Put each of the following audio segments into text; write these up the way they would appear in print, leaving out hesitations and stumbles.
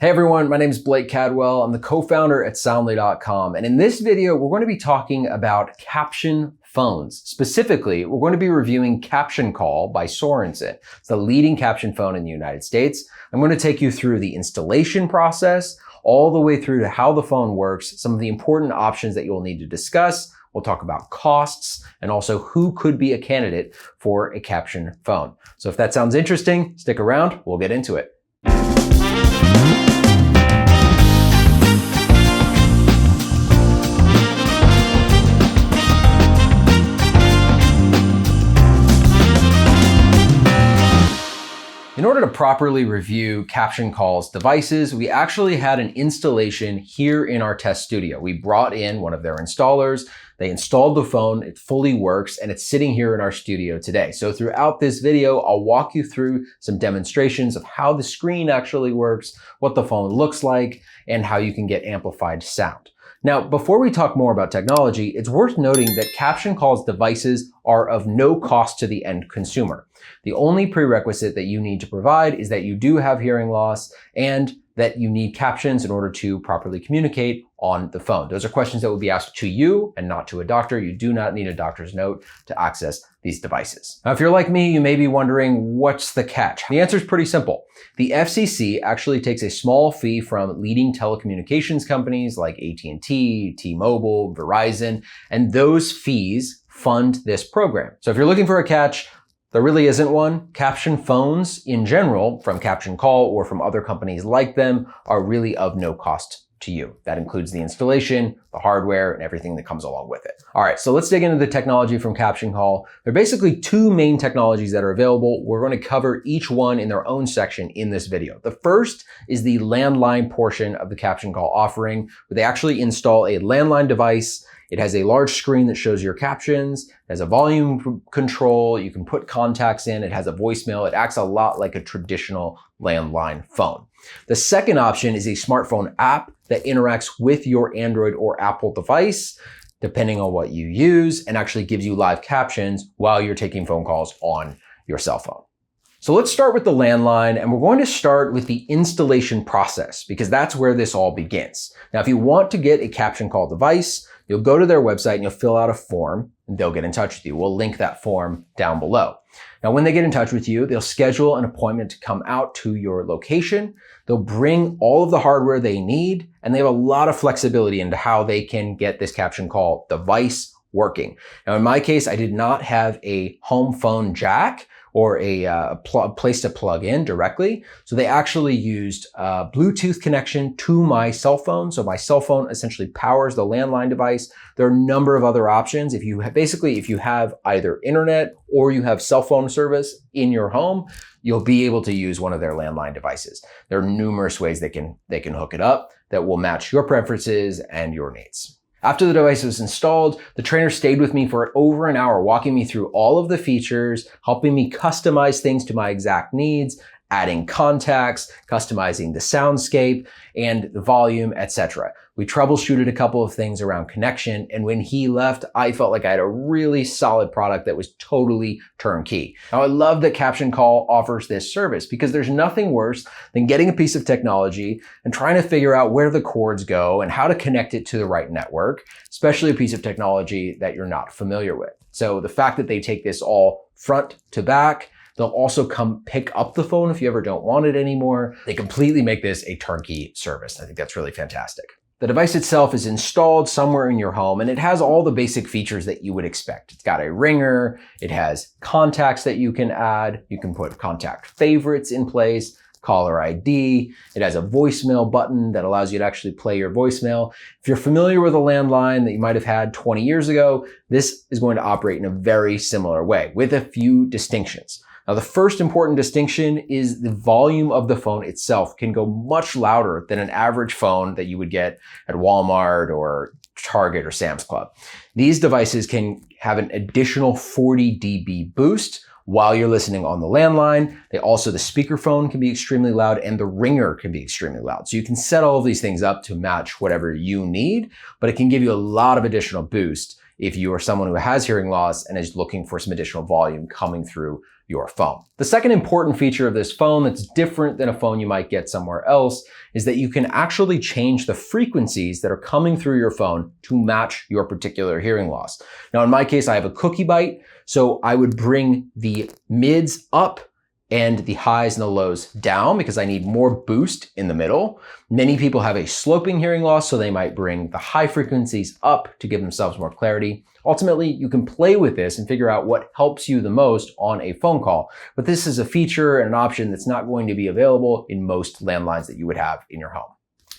Hey everyone, my name is Blake Cadwell. I'm the co-founder at Soundly.com. And in this video, we're going to be talking about caption phones. Specifically, we're going to be reviewing CaptionCall by Sorensen. It's the leading caption phone in the United States. I'm going to take you through the installation process, all the way through to how the phone works, some of the important options that you'll need to discuss. We'll talk about costs and also who could be a candidate for a caption phone. So if that sounds interesting, stick around, we'll get into it. In order to properly review CaptionCall's devices, we actually had an installation here in our test studio. We brought in one of their installers, they installed the phone, it fully works, and it's sitting here in our studio today. So throughout this video, I'll walk you through some demonstrations of how the screen actually works, what the phone looks like, and how you can get amplified sound. Now, before we talk more about technology, it's worth noting that CaptionCall's devices are of no cost to the end consumer. The only prerequisite that you need to provide is that you do have hearing loss and that you need captions in order to properly communicate on the phone. Those are questions that will be asked to you and not to a doctor. You do not need a doctor's note to access these devices. Now, if you're like me, you may be wondering, what's the catch? The answer is pretty simple. The FCC actually takes a small fee from leading telecommunications companies like AT&T, T-Mobile, Verizon, and those fees fund this program. So if you're looking for a catch, there really isn't one. Caption phones in general, from CaptionCall or from other companies like them, are really of no cost to you. That includes the installation, the hardware, and everything that comes along with it. All right, so let's dig into the technology from CaptionCall. There are basically two main technologies that are available. We're going to cover each one in their own section in this video. The first is the landline portion of the CaptionCall offering, where they actually install a landline device. It has a large screen that shows your captions, it has a volume control, you can put contacts in, it has a voicemail, it acts a lot like a traditional landline phone. The second option is a smartphone app that interacts with your Android or Apple device, depending on what you use, and actually gives you live captions while you're taking phone calls on your cell phone. So let's start with the landline, and we're going to start with the installation process because that's where this all begins. Now, if you want to get a CaptionCall device, you'll go to their website and you'll fill out a form and they'll get in touch with you. We'll link that form down below. Now, when they get in touch with you, they'll schedule an appointment to come out to your location. They'll bring all of the hardware they need, and they have a lot of flexibility into how they can get this CaptionCall device working. Now, in my case, I did not have a home phone jack or a place to plug in directly. So they actually used a Bluetooth connection to my cell phone. So my cell phone essentially powers the landline device. There are a number of other options. If you have either internet or you have cell phone service in your home, you'll be able to use one of their landline devices. There are numerous ways they can hook it up that will match your preferences and your needs. After the device was installed, the trainer stayed with me for over an hour, walking me through all of the features, helping me customize things to my exact needs, adding contacts, customizing the soundscape and the volume, etc. We troubleshooted a couple of things around connection, and when he left, I felt like I had a really solid product that was totally turnkey. Now, I love that CaptionCall offers this service because there's nothing worse than getting a piece of technology and trying to figure out where the cords go and how to connect it to the right network, especially a piece of technology that you're not familiar with. So the fact that they take this all front to back, they'll also come pick up the phone if you ever don't want it anymore. They completely make this a turnkey service. I think that's really fantastic. The device itself is installed somewhere in your home, and it has all the basic features that you would expect. It's got a ringer, it has contacts that you can add, you can put contact favorites in place, caller ID, it has a voicemail button that allows you to actually play your voicemail. If you're familiar with a landline that you might have had 20 years ago, this is going to operate in a very similar way with a few distinctions. Now, the first important distinction is the volume of the phone itself can go much louder than an average phone that you would get at Walmart or Target or Sam's Club. These devices can have an additional 40 dB boost while you're listening on the landline. The speakerphone can be extremely loud and the ringer can be extremely loud. So you can set all of these things up to match whatever you need, but it can give you a lot of additional boost if you are someone who has hearing loss and is looking for some additional volume coming through your phone. The second important feature of this phone that's different than a phone you might get somewhere else is that you can actually change the frequencies that are coming through your phone to match your particular hearing loss. Now, in my case, I have a cookie bite, so I would bring the mids up and the highs and the lows down because I need more boost in the middle. Many people have a sloping hearing loss, so they might bring the high frequencies up to give themselves more clarity. Ultimately, you can play with this and figure out what helps you the most on a phone call. But this is a feature and an option that's not going to be available in most landlines that you would have in your home.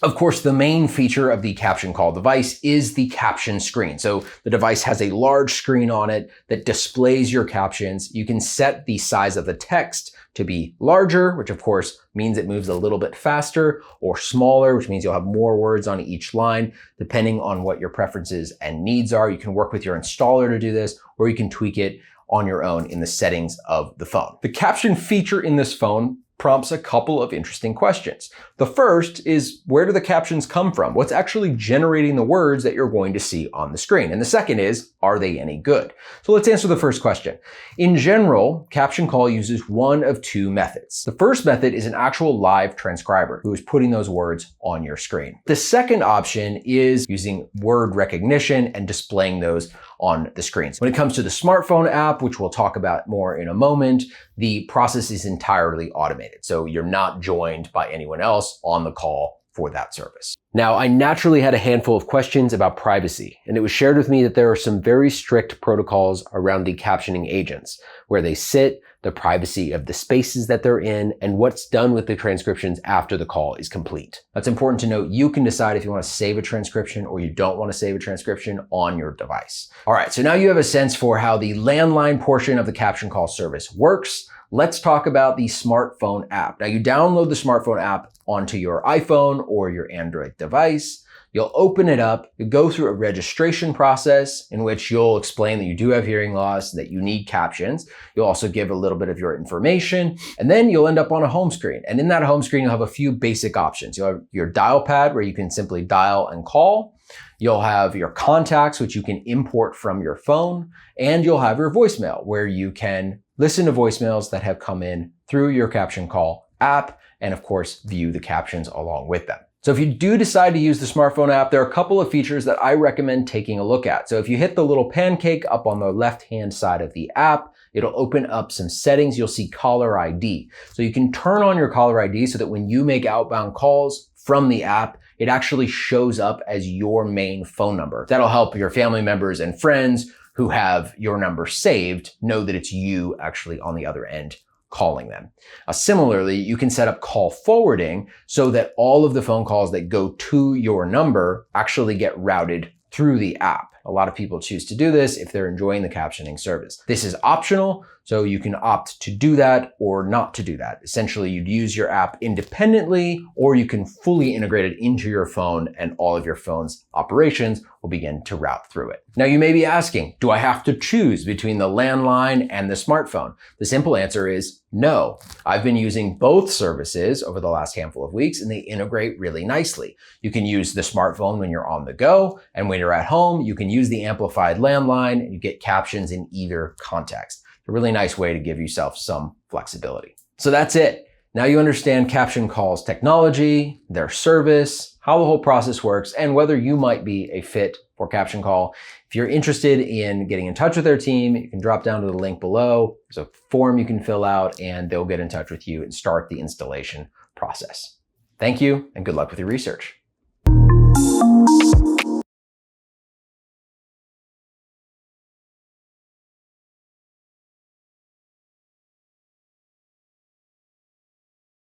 Of course, the main feature of the Caption Call device is the caption screen. So the device has a large screen on it that displays your captions. You can set the size of the text to be larger, which of course means it moves a little bit faster, or smaller, which means you'll have more words on each line, depending on what your preferences and needs are. You can work with your installer to do this, or you can tweak it on your own in the settings of the phone. The caption feature in this phone prompts a couple of interesting questions. The first is, where do the captions come from? What's actually generating the words that you're going to see on the screen? And the second is, are they any good? So let's answer the first question. In general, Caption Call uses one of two methods. The first method is an actual live transcriber who is putting those words on your screen. The second option is using word recognition and displaying those on the screens. When it comes to the smartphone app, which we'll talk about more in a moment, the process is entirely automated. So you're not joined by anyone else on the call for that service. Now, I naturally had a handful of questions about privacy, and it was shared with me that there are some very strict protocols around the captioning agents, where they sit, the privacy of the spaces that they're in, and what's done with the transcriptions after the call is complete. That's important to note. You can decide if you want to save a transcription or you don't want to save a transcription on your device. All right, so now you have a sense for how the landline portion of the Caption Call service works. Let's talk about the smartphone app. Now, you download the smartphone app onto your iPhone or your Android device. You'll open it up, you go through a registration process in which you'll explain that you do have hearing loss, that you need captions. You'll also give a little bit of your information, and then you'll end up on a home screen. And in that home screen, you'll have a few basic options. You'll have your dial pad where you can simply dial and call. You'll have your contacts, which you can import from your phone, and you'll have your voicemail where you can listen to voicemails that have come in through your Caption Call app, and of course, view the captions along with them. So if you do decide to use the smartphone app, there are a couple of features that I recommend taking a look at. So if you hit the little pancake up on the left-hand side of the app, it'll open up some settings. You'll see caller ID. So you can turn on your caller ID so that when you make outbound calls from the app, it actually shows up as your main phone number. That'll help your family members and friends who have your number saved know that it's you actually on the other end calling them. Similarly, you can set up call forwarding so that all of the phone calls that go to your number actually get routed through the app. A lot of people choose to do this if they're enjoying the captioning service. This is optional, so you can opt to do that or not to do that. Essentially, you'd use your app independently, or you can fully integrate it into your phone and all of your phone's operations will begin to route through it. Now, you may be asking, do I have to choose between the landline and the smartphone? The simple answer is no. I've been using both services over the last handful of weeks, and they integrate really nicely. You can use the smartphone when you're on the go, and when you're at home, you can use the amplified landline and you get captions in either context. It's a really nice way to give yourself some flexibility. So that's it. Now you understand Caption Call's technology, their service, how the whole process works, and whether you might be a fit for Caption Call. If you're interested in getting in touch with their team, you can drop down to the link below. There's a form you can fill out and they'll get in touch with you and start the installation process. Thank you and good luck with your research.